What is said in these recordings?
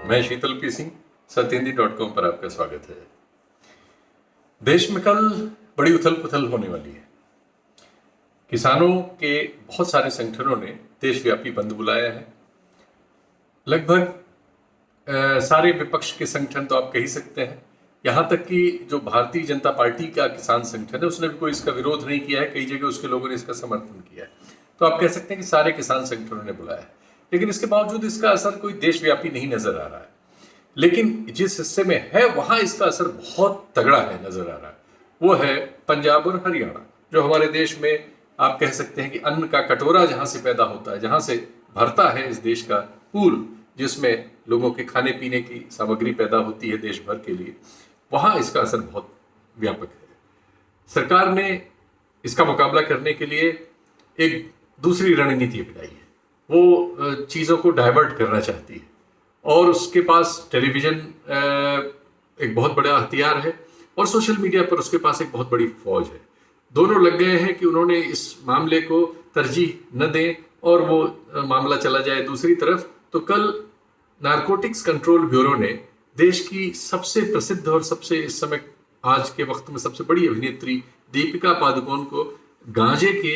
मैं शीतल पी सिंह, सत्यहिंदी.com पर आपका स्वागत है। देश में कल बड़ी उथल पुथल होने वाली है। किसानों के बहुत सारे संगठनों ने देशव्यापी बंद बुलाया है। लगभग सारे विपक्ष के संगठन तो आप कह ही सकते हैं, यहाँ तक कि जो भारतीय जनता पार्टी का किसान संगठन है उसने भी कोई इसका विरोध नहीं किया है। कई जगह उसके लोगों ने इसका समर्थन किया है। तो आप कह सकते हैं कि सारे किसान संगठनों ने बुलाया है, लेकिन इसके बावजूद इसका असर कोई देशव्यापी नहीं नजर आ रहा है। लेकिन जिस हिस्से में है वहां इसका असर बहुत तगड़ा है नजर आ रहा है, वो है पंजाब और हरियाणा, जो हमारे देश में आप कह सकते हैं कि अन्न का कटोरा जहां से पैदा होता है, जहां से भरता है इस देश का पूल, जिसमें लोगों के खाने पीने की सामग्री पैदा होती है देश भर के लिए, वहां इसका असर बहुत व्यापक है। सरकार ने इसका मुकाबला करने के लिए एक दूसरी रणनीति अपनाई है। वो चीज़ों को डाइवर्ट करना चाहती है और उसके पास टेलीविज़न एक बहुत बड़ा हथियार है और सोशल मीडिया पर उसके पास एक बहुत बड़ी फौज है। दोनों लग गए हैं कि उन्होंने इस मामले को तरजीह न दें और वो मामला चला जाए दूसरी तरफ। तो कल नारकोटिक्स कंट्रोल ब्यूरो ने देश की सबसे प्रसिद्ध और सबसे इस समय आज के वक्त में सबसे बड़ी अभिनेत्री दीपिका पादुकोण को गांजे के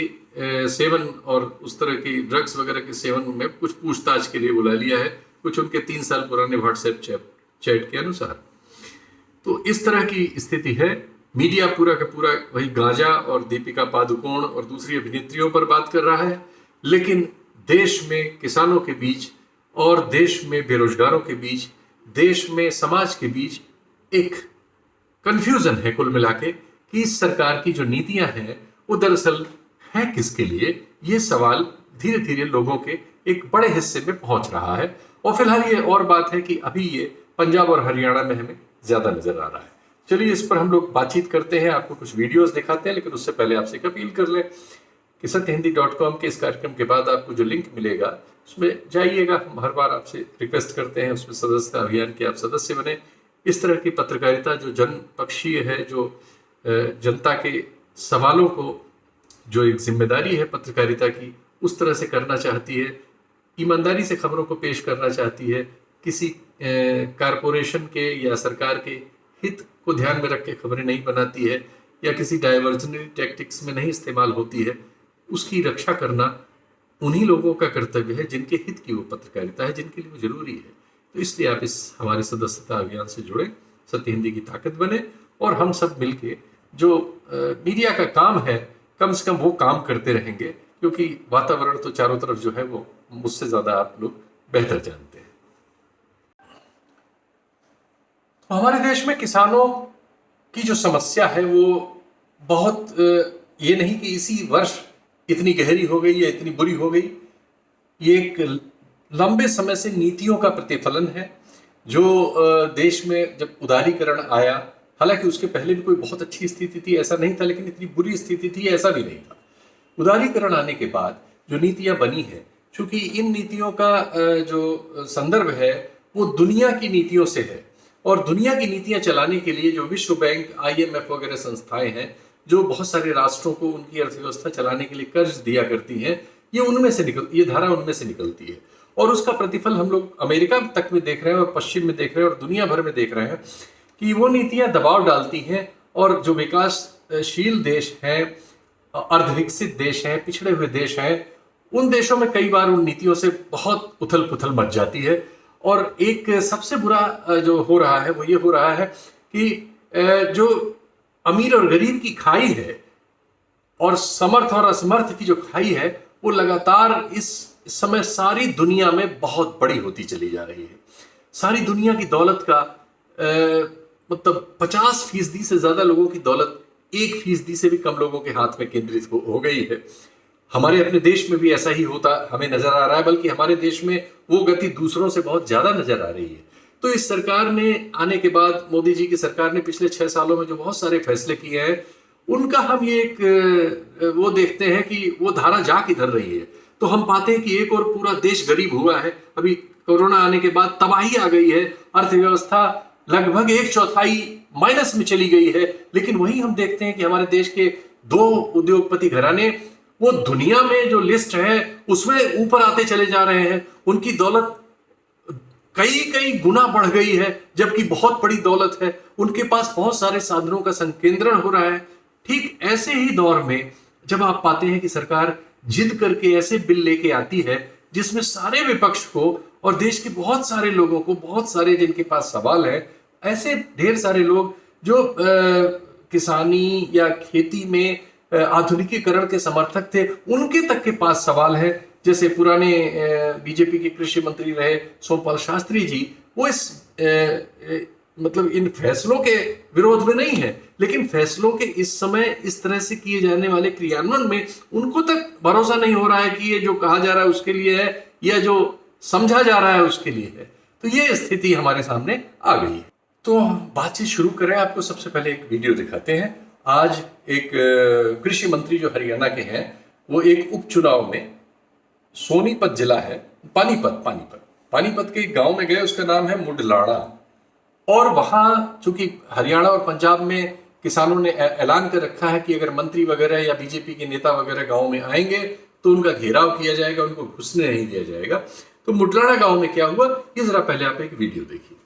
सेवन और उस तरह की ड्रग्स वगैरह के सेवन में कुछ पूछताछ के लिए बुला लिया है, कुछ उनके 3 साल पुराने व्हाट्सएप चैट के अनुसार। तो इस तरह की स्थिति है। मीडिया पूरा का पूरा वही गांजा और दीपिका पादुकोण और दूसरी अभिनेत्रियों पर बात कर रहा है, लेकिन देश में किसानों के बीच और देश में बेरोजगारों के बीच, देश में समाज के बीच एक कंफ्यूजन है कुल मिला के कि इस सरकार की जो नीतियां हैं वो दरअसल है किसके लिए। ये सवाल धीरे धीरे लोगों के एक बड़े हिस्से में पहुंच रहा है। और फिलहाल ये और बात है कि अभी ये पंजाब और हरियाणा में हमें ज्यादा नजर आ रहा है। चलिए इस पर हम लोग बातचीत करते हैं, आपको कुछ वीडियोस दिखाते हैं, लेकिन उससे पहले आपसे एक अपील कर लें कि सत्यहिंदी.com के इस कार्यक्रम के बाद आपको जो लिंक मिलेगा उसमें जाइएगा। हम हर बार आपसे रिक्वेस्ट करते हैं उसमें सदस्यता अभियान के आप सदस्य बने। इस तरह की पत्रकारिता जो जनपक्षीय है, जो जनता के सवालों को, जो एक जिम्मेदारी है पत्रकारिता की, उस तरह से करना चाहती है, ईमानदारी से खबरों को पेश करना चाहती है, किसी कारपोरेशन के या सरकार के हित को ध्यान में रख के खबरें नहीं बनाती है या किसी डाइवर्जनरी टैक्टिक्स में नहीं इस्तेमाल होती है, उसकी रक्षा करना उन्हीं लोगों का कर्तव्य है जिनके हित की वो पत्रकारिता है, जिनके लिए वो जरूरी है। तो इसलिए आप इस हमारे सदस्यता अभियान से जुड़े, सत्य हिंदी की ताकत बने और हम सब मिलके जो मीडिया का काम है कम से कम वो काम करते रहेंगे, क्योंकि वातावरण तो चारों तरफ जो है वो मुझसे ज्यादा आप लोग बेहतर जानते हैं। तो हमारे देश में किसानों की जो समस्या है वो बहुत ये नहीं कि इसी वर्ष इतनी गहरी हो गई या इतनी बुरी हो गई, ये एक लंबे समय से नीतियों का प्रतिफलन है। जो देश में जब उदारीकरण आया, हालांकि उसके पहले भी कोई बहुत अच्छी स्थिति थी ऐसा नहीं था, लेकिन इतनी बुरी स्थिति थी ऐसा भी नहीं था। उदारीकरण आने के बाद जो नीतियां बनी है, चूंकि इन नीतियों का जो संदर्भ है वो दुनिया की नीतियों से है और दुनिया की नीतियां चलाने के लिए जो विश्व बैंक, IMF वगैरह संस्थाएं हैं जो बहुत सारे राष्ट्रों को उनकी अर्थव्यवस्था चलाने के लिए कर्ज दिया करती हैं, ये धारा उनमें से निकलती है और उसका प्रतिफल हम लोग अमेरिका तक में देख रहे हैं और पश्चिम में देख रहे हैं और दुनिया भर में देख रहे हैं कि वो नीतियां दबाव डालती हैं और जो विकासशील देश हैं, अर्धविकसित देश हैं, पिछड़े हुए देश हैं, उन देशों में कई बार उन नीतियों से बहुत उथल पुथल मच जाती है। और एक सबसे बुरा जो हो रहा है वो ये हो रहा है कि जो अमीर और गरीब की खाई है और समर्थ और असमर्थ की जो खाई है वो लगातार इस समय सारी दुनिया में बहुत बड़ी होती चली जा रही है। सारी दुनिया की दौलत का मतलब 50% से ज्यादा लोगों की दौलत 1% से भी कम लोगों के हाथ में केंद्रित हो गई है। हमारे अपने देश में भी ऐसा ही होता हमें नजर आ रहा है, बल्कि हमारे देश में वो गति दूसरों से बहुत ज्यादा नजर आ रही है। तो इस सरकार ने आने के बाद, मोदी जी की सरकार ने पिछले 6 सालों में जो बहुत सारे फैसले किए हैं, उनका हम ये एक वो देखते हैं कि वो धारा जा किधर रही है। तो हम पाते हैं कि एक और पूरा देश गरीब हुआ है। अभी कोरोना आने के बाद तबाही आ गई है, अर्थव्यवस्था लगभग 1/4 माइनस में चली गई है। लेकिन वही हम देखते हैं कि हमारे देश के 2 उद्योगपति घराने वो दुनिया में जो लिस्ट है उसमें ऊपर आते चले जा रहे हैं। उनकी दौलत कई कई गुना बढ़ गई है, जबकि बहुत बड़ी दौलत है, उनके पास बहुत सारे साधनों का संकेंद्रण हो रहा है। ठीक ऐसे ही दौर में जब आप पाते हैं कि सरकार जिद करके ऐसे बिल लेके आती है जिसमें सारे विपक्ष को और देश के बहुत सारे लोगों को, बहुत सारे जिनके पास सवाल है, ऐसे ढेर सारे लोग जो किसानी या खेती में आधुनिकीकरण के समर्थक थे, उनके तक के पास सवाल है। जैसे पुराने बीजेपी के कृषि मंत्री रहे सोमपाल शास्त्री जी, वो इस मतलब इन फैसलों के विरोध में नहीं है, लेकिन फैसलों के इस समय इस तरह से किए जाने वाले क्रियान्वयन में उनको तक भरोसा नहीं हो रहा है कि ये जो कहा जा रहा है उसके लिए है या जो समझा जा रहा है उसके लिए है। तो ये स्थिति हमारे सामने आ गई है। तो बातचीत शुरू करें। आपको सबसे पहले एक वीडियो दिखाते हैं। आज एक कृषि मंत्री जो हरियाणा के हैं, वो एक उपचुनाव में सोनीपत जिला है, पानीपत के एक गांव में गए, उसका नाम है मुडलाड़ा। और वहां चूंकि हरियाणा और पंजाब में किसानों ने ऐलान कर रखा है कि अगर मंत्री वगैरह या बीजेपी के नेता वगैरह गांव में आएंगे तो उनका घेराव किया जाएगा, उनको घुसने नहीं दिया जाएगा। तो मुडलाड़ा गांव में क्या हुआ, ये जरा पहले आप एक वीडियो देखिए।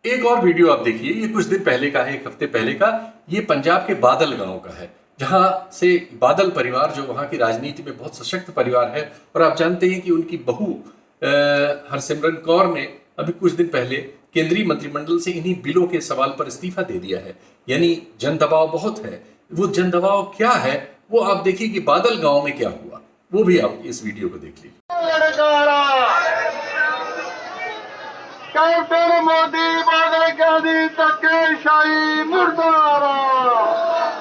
एक और वीडियो आप देखिए, ये कुछ दिन पहले का है, एक हफ्ते पहले का। ये पंजाब के बादल गांव का है, जहां से बादल परिवार जो वहां की राजनीति में बहुत सशक्त परिवार है। और आप जानते हैं कि उनकी बहू हरसिमरत कौर ने अभी कुछ दिन पहले केंद्रीय मंत्रिमंडल से इन्हीं बिलों के सवाल पर इस्तीफा दे दिया है। यानी जन दबाव बहुत है। वो जन दबाव क्या है वो आप देखिए कि बादल गांव में क्या हुआ, वो भी आप इस वीडियो को देख लीजिए। कैप्टन मोदी बादल गांधी धक्केशाही मुर्दाबाद,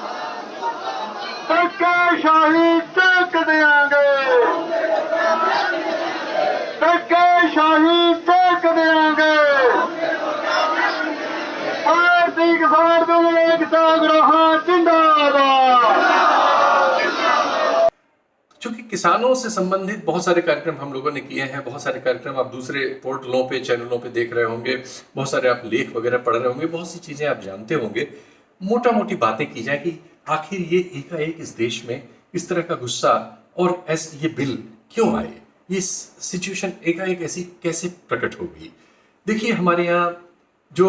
धक्केशाही चौक देंगे, धक्केशाही चौक देंगे। भारतीय किसान दूध एकता ग्रह जिंदाबाद। चूंकि किसानों से संबंधित बहुत सारे कार्यक्रम हम लोगों ने किए हैं, बहुत सारे कार्यक्रम आप दूसरे पोर्टलों पे, चैनलों पे देख रहे होंगे, बहुत सारे आप लेख वगैरह पढ़ रहे होंगे, बहुत सी चीजें आप जानते होंगे। मोटा मोटी बातें की जाए कि आखिर ये एकाएक इस देश में इस तरह का गुस्सा और ऐसे ये बिल क्यों आए, ये सिचुएशन एकाएक ऐसी कैसे प्रकट हो गई। देखिए, हमारे यहाँ जो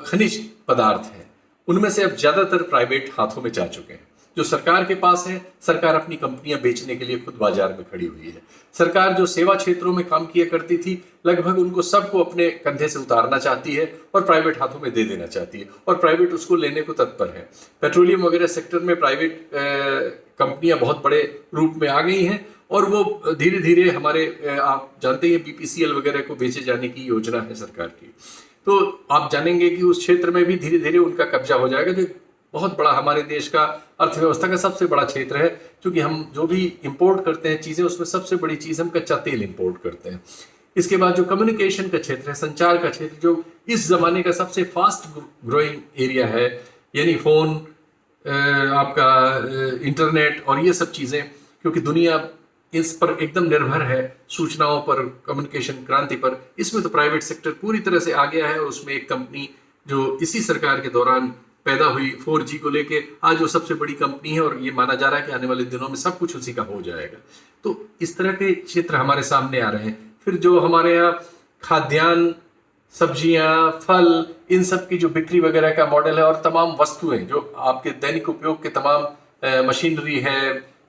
खनिज पदार्थ हैं उनमें से अब ज्यादातर प्राइवेट हाथों में जा चुके हैं। जो सरकार के पास है, सरकार अपनी कंपनियां बेचने के लिए खुद बाजार में खड़ी हुई है। सरकार जो सेवा क्षेत्रों में काम किया करती थी, लगभग उनको सबको अपने कंधे से उतारना चाहती है और प्राइवेट हाथों में दे देना चाहती है, और प्राइवेट उसको लेने को तत्पर है। पेट्रोलियम वगैरह सेक्टर में प्राइवेट कंपनियां बहुत बड़े रूप में आ गई हैं, और वो धीरे धीरे हमारे आप जानते हैं BPCL वगैरह को बेचे जाने की योजना है सरकार की। तो आप जानेंगे कि उस क्षेत्र में भी धीरे धीरे उनका कब्जा हो जाएगा, जो बहुत बड़ा हमारे देश का अर्थव्यवस्था का सबसे बड़ा क्षेत्र है। क्योंकि हम जो भी इंपोर्ट करते हैं चीजें, उसमें सबसे बड़ी चीज हम कच्चा तेल इंपोर्ट करते हैं। इसके बाद जो कम्युनिकेशन का क्षेत्र है, संचार का क्षेत्र, जो इस जमाने का सबसे फास्ट ग्रोइंग एरिया है, यानी फोन, आपका इंटरनेट और ये सब चीजें, क्योंकि दुनिया इस पर एकदम निर्भर है, सूचनाओं पर, कम्युनिकेशन क्रांति पर। इसमें तो प्राइवेट सेक्टर पूरी तरह से आ गया है। उसमें एक कंपनी जो इसी सरकार के दौरान पैदा हुई 4G को लेके, आज वो सबसे बड़ी कंपनी है और ये माना जा रहा है कि आने वाले दिनों में सब कुछ उसी का हो जाएगा। तो इस तरह के क्षेत्र हमारे सामने आ रहे हैं। फिर जो हमारे यहाँ खाद्यान्न, सब्जियां, फल, इन सब की जो बिक्री वगैरह का मॉडल है और तमाम वस्तुएं जो आपके दैनिक उपयोग के तमाम मशीनरी है,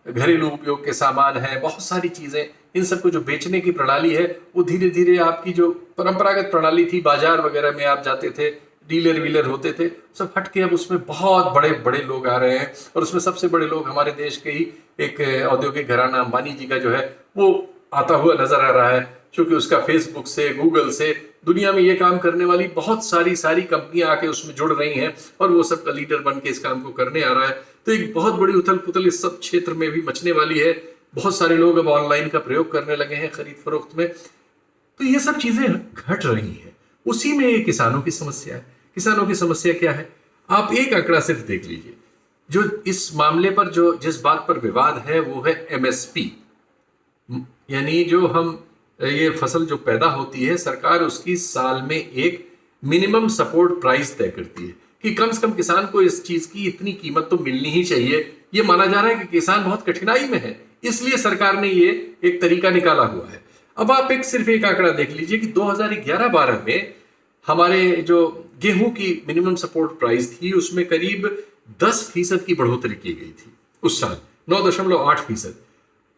घरेलू उपयोग के सामान है, बहुत सारी चीजें, इन सबको जो बेचने की प्रणाली है वो धीरे धीरे आपकी जो परंपरागत प्रणाली थी, बाजार वगैरह में आप जाते थे, डीलर वीलर होते थे, सब हट के अब उसमें बहुत बड़े बड़े लोग आ रहे हैं। और उसमें सबसे बड़े लोग हमारे देश के ही एक औद्योगिक घराना अंबानी जी का जो है वो आता हुआ नजर आ रहा है, क्योंकि उसका फेसबुक से, गूगल से, दुनिया में ये काम करने वाली बहुत सारी कंपनियां आके उसमें जुड़ रही हैं और वो सब का लीडर बन के इस काम को करने आ रहा है। तो एक बहुत बड़ी उथल पुथल इस सब क्षेत्र में भी मचने वाली है। बहुत सारे लोग अब ऑनलाइन का प्रयोग करने लगे हैं खरीद फरोख्त में। तो ये सब चीजें घट रही हैं। उसी में ये किसानों की समस्या है। किसानों की समस्या क्या है? आप एक आंकड़ा सिर्फ देख लीजिए। जो इस मामले पर जो जिस बात पर विवाद है वो है एमएसपी, यानी जो हम ये फसल जो पैदा होती है, सरकार उसकी साल में एक मिनिमम सपोर्ट प्राइस तय करती है कि कम से कम किसान को इस चीज की इतनी कीमत तो मिलनी ही चाहिए। ये माना जा रहा है कि किसान बहुत कठिनाई में है, इसलिए सरकार ने ये एक तरीका निकाला हुआ है। अब आप सिर्फ एक आंकड़ा देख लीजिए कि 2011-12 में हमारे जो गेहूं की मिनिमम सपोर्ट प्राइस थी उसमें करीब 10% की बढ़ोतरी की गई थी उस साल, 9.8%।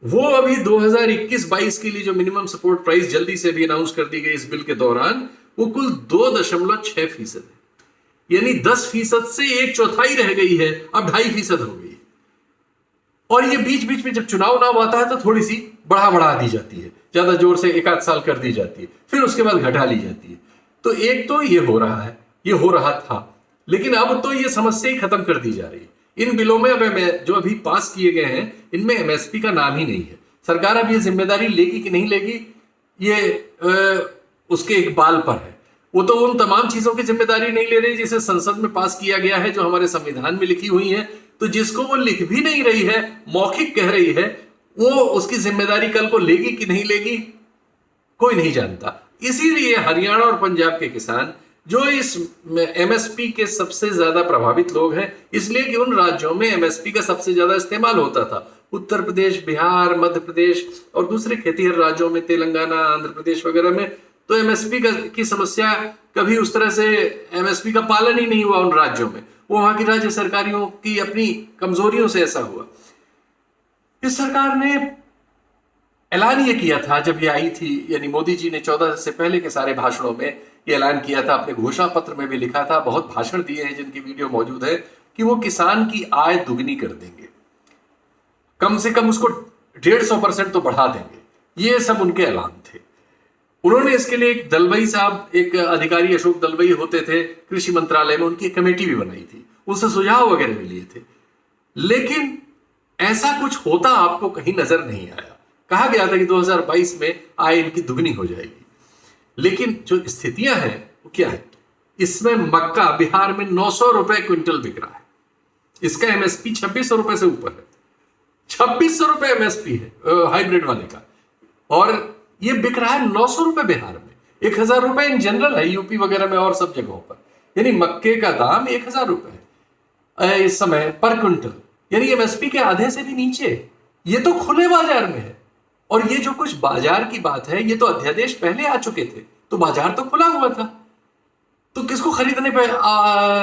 वो अभी 2021-22 के लिए जो मिनिमम सपोर्ट प्राइस जल्दी से भी अनाउंस कर दी गई इस बिल के दौरान, वो कुल 2.6% है। यानी 10% से एक चौथाई रह गई है, अब 2.5% हो गई। और ये बीच बीच में जब चुनाव आता है तो थोड़ी सी बढ़ा दी जाती है, ज्यादा जोर से एक आध साल कर दी जाती है, फिर उसके बाद घटा ली जाती है। तो एक तो ये हो रहा है, ये हो रहा था, लेकिन अब तो ये समस्या ही खत्म कर दी जा रही है। इन बिलों में अब जो अभी पास किए गए हैं इनमें एमएसपी का नाम ही नहीं है। सरकार अब ये जिम्मेदारी लेगी कि नहीं लेगी, ये उसके इकबाल पर है। वो तो उन तमाम चीजों की जिम्मेदारी नहीं ले रही जिसे संसद में पास किया गया है, जो हमारे संविधान में लिखी हुई है। तो जिसको वो लिख भी नहीं रही है, मौखिक कह रही है, वो उसकी जिम्मेदारी कल को लेगी कि नहीं लेगी कोई नहीं जानता। इसीलिए हरियाणा और पंजाब के किसान जो इस एमएसपी के सबसे ज्यादा प्रभावित लोग हैं, इसलिए कि उन राज्यों में एमएसपी का सबसे ज्यादा इस्तेमाल होता था। उत्तर प्रदेश, बिहार, मध्य प्रदेश और दूसरे खेतीहर राज्यों में, तेलंगाना, आंध्र प्रदेश वगैरह में तो एमएसपी की समस्या कभी उस तरह से एमएसपी का पालन ही नहीं हुआ उन राज्यों में। वो वहां की राज्य सरकारों की अपनी कमजोरियों से ऐसा हुआ। इस सरकार ने ऐलान ये किया था जब ये आई थी, यानी मोदी जी ने 14 से पहले के सारे भाषणों में ये ऐलान किया था, अपने घोषणा पत्र में भी लिखा था, बहुत भाषण दिए हैं जिनकी वीडियो मौजूद है, कि वो किसान की आय दुगनी कर देंगे, कम से कम उसको 150% तो बढ़ा देंगे। ये सब उनके ऐलान थे। उन्होंने इसके लिए एक दलवई साहब, एक अधिकारी अशोक दलवई होते थे कृषि मंत्रालय में, उनकी कमेटी भी बनाई थी, उससे सुझाव वगैरह भी लिए थे। लेकिन ऐसा कुछ होता आपको कहीं नजर नहीं आया। कहा गया था कि 2022 में आय इनकी दुगनी हो जाएगी, लेकिन जो स्थितियां हैं वो क्या है? इसमें मक्का बिहार में 900 रुपए क्विंटल बिक रहा है, इसका एमएसपी 2600 रुपए से ऊपर है। 2600 रुपए एमएसपी है हाइब्रिड वाले का, और ये बिक रहा है 900 रुपए बिहार में। 1000 रुपए इन जनरल है यूपी वगैरह में और सब जगहों पर। यानी मक्के का दाम 1000 रुपए है इस समय पर क्विंटल, यानी एमएसपी के आधे से भी नीचे। ये तो खुले बाजार में है। और ये जो कुछ बाजार की बात है, ये तो अध्यादेश पहले आ चुके थे, तो बाजार तो खुला हुआ था, तो किसको खरीदने पे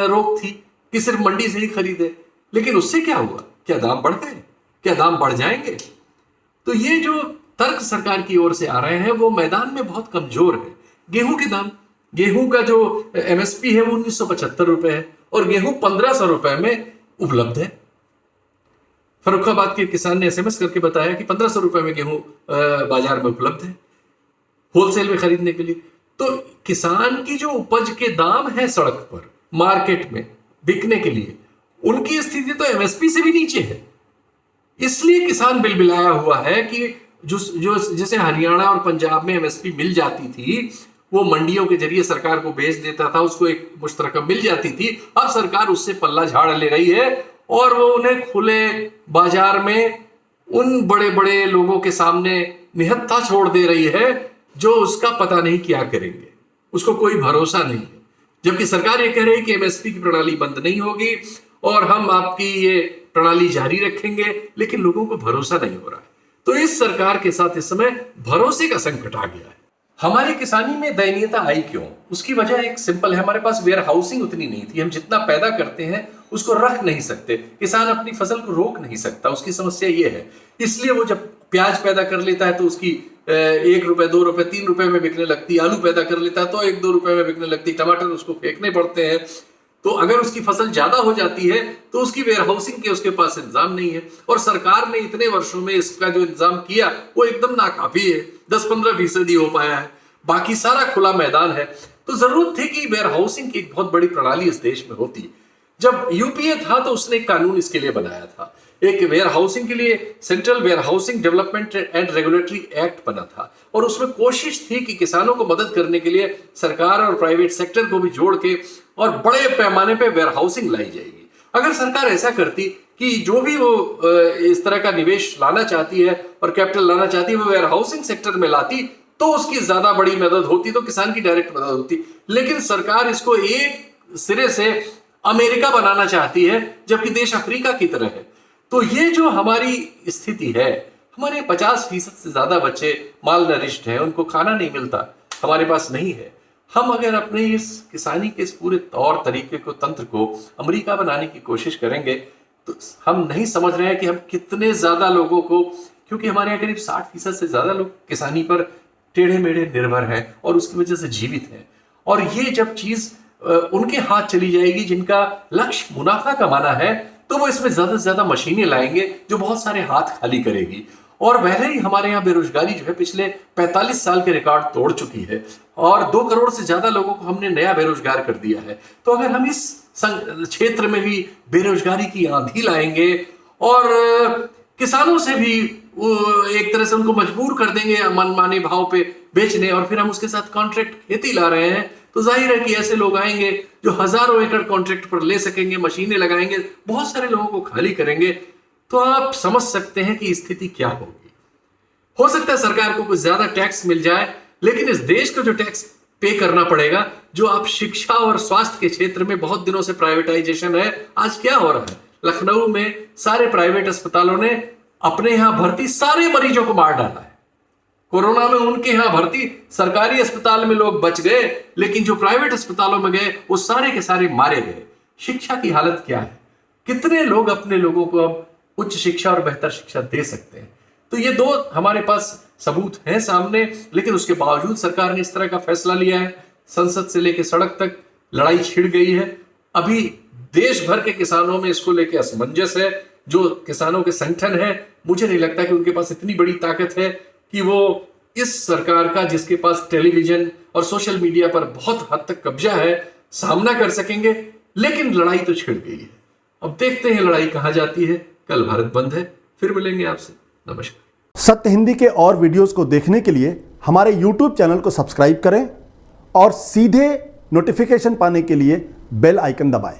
रोक थी कि सिर्फ मंडी से ही खरीदे? लेकिन उससे क्या हुआ? क्या दाम बढ़ गए? क्या दाम बढ़ जाएंगे? तो ये जो तर्क सरकार की ओर से आ रहे हैं वो मैदान में बहुत कमजोर है। गेहूं के दाम, गेहूं का जो एमएसपी है वो 1975 रुपए है और गेहूं 1500 रुपए में उपलब्ध है। फर्रुखाबाद के किसान ने एसएमएस करके बताया कि 1500 रुपए में गेहूं बाजार में उपलब्ध है होलसेल में खरीदने के लिए। तो किसान की जो उपज के दाम है सड़क पर, मार्केट में बिकने के लिए, उनकी स्थिति तो एमएसपी से भी नीचे है। इसलिए किसान बिलबिलाया हुआ है कि जैसे हरियाणा और पंजाब में एमएसपी मिल जाती थी, वो मंडियों के जरिए सरकार को बेच देता था, उसको एक मुश्त रकम मिल जाती थी। अब सरकार उससे पल्ला झाड़ ले रही है और वो उन्हें खुले बाजार में उन बड़े बड़े लोगों के सामने निहत्था छोड़ दे रही है जो उसका पता नहीं क्या करेंगे, उसको कोई भरोसा नहीं है। जबकि सरकार ये कह रही है कि एमएसपी की प्रणाली बंद नहीं होगी और हम आपकी ये प्रणाली जारी रखेंगे, लेकिन लोगों को भरोसा नहीं हो रहा है। तो इस सरकार के साथ इस समय भरोसे का संकट आ गया है। हमारी किसानी में दयनीयता आई क्यों? उसकी वजह एक सिंपल है, हमारे पास वेयर हाउसिंग उतनी नहीं थी। हम जितना पैदा करते हैं उसको रख नहीं सकते, किसान अपनी फसल को रोक नहीं सकता, उसकी समस्या ये है। इसलिए वो जब प्याज पैदा कर लेता है तो उसकी 1 रुपए 2 रुपए 3 रुपए में बिकने लगती, आलू पैदा कर लेता है तो 1-2 रुपए में बिकने लगती, टमाटर उसको फेंकने पड़ते हैं। तो अगर उसकी फसल ज्यादा हो जाती है तो उसकी वेयर हाउसिंग के उसके पास इंतजाम नहीं है, और सरकार ने इतने वर्षों में इसका जो इंतजाम किया वो एकदम नाकाफी है, 10-15% हो पाया है, बाकी सारा खुला मैदान है। तो जरूरत थी कि वेयर हाउसिंग की एक बहुत बड़ी प्रणाली इस देश में होती। जब यूपीए था तो उसने एक कानून इसके लिए बनाया था, एक वेयर हाउसिंग के लिए central warehousing development and regulatory act बना था, और उसमें कोशिश थी कि किसानों को मदद करने के लिए सरकार और प्राइवेट सेक्टर को भी जोड़ के और बड़े पैमाने पे वेयर हाउसिंग लाई जाएगी। अगर सरकार ऐसा करती कि जो भी वो इस तरह का निवेश लाना चाहती है और कैपिटल लाना चाहती है वो वेयर हाउसिंग सेक्टर में लाती तो उसकी ज्यादा बड़ी मदद होती, तो किसान की डायरेक्ट मदद होती। लेकिन सरकार इसको एक सिरे से अमेरिका बनाना चाहती है, जबकि देश अफ्रीका की तरह है। तो ये जो हमारी स्थिति है, हमारे 50% से ज्यादा बच्चे माल नरिश्ड हैं, उनको खाना नहीं मिलता, हमारे पास नहीं है। हम अगर अपने इस किसानी के इस पूरे तौर तरीके को, तंत्र को अमेरिका बनाने की कोशिश करेंगे तो हम नहीं समझ रहे हैं कि हम कितने ज्यादा लोगों को, क्योंकि हमारे यहाँ करीब 60% से ज्यादा लोग किसानी पर टेढ़े मेढ़े निर्भर हैं और उसकी वजह से जीवित हैं। और ये जब चीज उनके हाथ चली जाएगी जिनका लक्ष्य मुनाफा कमाना है, तो वो इसमें ज्यादा से ज्यादा मशीनें लाएंगे जो बहुत सारे हाथ खाली करेगी। और वैसे ही हमारे यहाँ बेरोजगारी जो है पिछले 45 साल के रिकॉर्ड तोड़ चुकी है और 2 करोड़ से ज्यादा लोगों को हमने नया बेरोजगार कर दिया है। तो अगर हम इस क्षेत्र में भी बेरोजगारी की आंधी लाएंगे और किसानों से भी एक तरह से उनको मजबूर कर देंगे मनमाने भाव पे बेचने, और फिर हम उसके साथ कॉन्ट्रैक्ट खेती ला रहे हैं, तो जाहिर है कि ऐसे लोग आएंगे जो हजारों एकड़ कॉन्ट्रैक्ट पर ले सकेंगे, मशीनें लगाएंगे, बहुत सारे लोगों को खाली करेंगे। तो आप समझ सकते हैं कि स्थिति क्या होगी। हो सकता है सरकार को कुछ ज्यादा टैक्स मिल जाए, लेकिन इस देश को जो टैक्स पे करना पड़ेगा, जो आप शिक्षा और स्वास्थ्य के क्षेत्र में बहुत दिनों से प्राइवेटाइजेशन है, आज क्या हो रहा है? लखनऊ में सारे प्राइवेट अस्पतालों ने अपने यहां भर्ती सारे मरीजों को मार डाला है। कोरोना में उनके यहां भर्ती सरकारी अस्पताल में लोग बच गए, लेकिन जो प्राइवेट अस्पतालों में गए वो सारे के सारे मारे गए। शिक्षा की हालत क्या है? कितने लोग अपने लोगों को अब उच्च शिक्षा और बेहतर शिक्षा दे सकते हैं? तो ये 2 हमारे पास सबूत हैं सामने, लेकिन उसके बावजूद सरकार ने इस तरह का फैसला लिया है। संसद से लेकर सड़क तक लड़ाई छिड़ गई है। अभी देश भर के किसानों में इसको लेकर असमंजस है। जो किसानों के संगठन है, मुझे नहीं लगता कि उनके पास इतनी बड़ी ताकत है कि वो इस सरकार का, जिसके पास टेलीविजन और सोशल मीडिया पर बहुत हद तक कब्जा है, सामना कर सकेंगे। लेकिन लड़ाई तो छिड़ गई है। अब देखते हैं लड़ाई कहां जाती है। कल भारत बंद है। फिर मिलेंगे आपसे। नमस्कार। सत्य हिंदी के और वीडियोस को देखने के लिए हमारे YouTube चैनल को सब्सक्राइब करें और सीधे नोटिफिकेशन पाने के लिए बेल आइकन दबाएं।